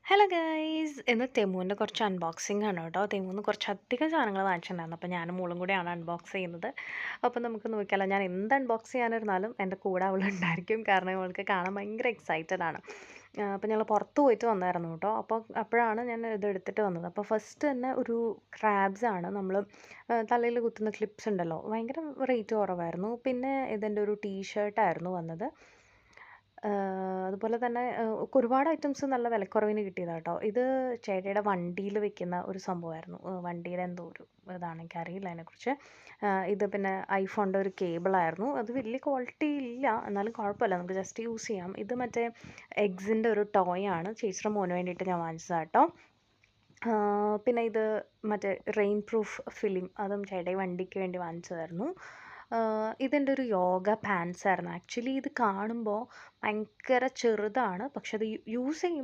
Hello guys! ഇന്ന് തെമുവിൻ്റെ കുറച്ച് unboxing ആണ് കേട്ടോ. തെമുന്ന് കുറച്ചധികം സാധനങ്ങൾ വാങ്ങിച്ചിട്ടുണ്ടായിരുന്നു. അപ്പോൾ ഞാനും മോളും കൂടെയാണ് അൺബോക്സ് ചെയ്യുന്നത്. അപ്പോൾ നമുക്ക് നോക്കിയാലോ. ഞാൻ എന്ത് അൺബോക്സ് ചെയ്യാനിരുന്നാലും എൻ്റെ കൂടെ അവളുണ്ടായിരിക്കും. കാരണം അവൾക്ക് കാണാൻ ഭയങ്കര എക്സൈറ്റഡ് ആണ്. അപ്പോൾ ഞങ്ങൾ പുറത്ത് പോയിട്ട് വന്നായിരുന്നു കേട്ടോ. അപ്പോൾ അപ്പോഴാണ് ഞാൻ ഇത് എടുത്തിട്ട് വന്നത്. അപ്പോൾ ഫസ്റ്റ് തന്നെ ഒരു ക്രാബ്സ് ആണ്. നമ്മൾ തലയിൽ കുത്തുന്ന ക്ലിപ്സ് ഉണ്ടല്ലോ, ഭയങ്കര റേറ്റ് കുറവായിരുന്നു. പിന്നെ ഇതിൻ്റെ ഒരു ടീഷർട്ടായിരുന്നു വന്നത്. അതുപോലെ തന്നെ ഒരുപാട് ഐറ്റംസ് നല്ല വിലക്കുറവിന് കിട്ടിയതാണ് കേട്ടോ. ഇത് ചേട്ടായിയുടെ വണ്ടിയിൽ വെക്കുന്ന ഒരു സംഭവമായിരുന്നു. വണ്ടിയുടെ എന്തോ ഒരു ഇതാണ്, എനിക്കറിയില്ല അതിനെക്കുറിച്ച്. ഇത് പിന്നെ ഐഫോണിൻ്റെ ഒരു കേബിളായിരുന്നു. അത് വലിയ ക്വാളിറ്റി ഇല്ല, എന്നാലും കുഴപ്പമില്ല, നമുക്ക് ജസ്റ്റ് യൂസ് ചെയ്യാം. ഇത് മറ്റേ എഗ്സിൻ്റെ ഒരു ടോയ് ആണ്. ചേച്ചിയുടെ മോന് വേണ്ടിയിട്ട് ഞാൻ വാങ്ങിച്ചതാണ് കേട്ടോ. പിന്നെ ഇത് മറ്റേ റെയിൻ പ്രൂഫ് ഫിലിം, അതും ചേട്ടായി വണ്ടിക്ക് വേണ്ടി വാങ്ങിച്ചതായിരുന്നു. ഇതെൻ്റെ ഒരു യോഗ പാൻസ് ആയിരുന്നു. ആക്ച്വലി ഇത് കാണുമ്പോൾ ഭയങ്കര ചെറുതാണ്, പക്ഷെ അത് യൂസ് ചെയ്യുമ്പോൾ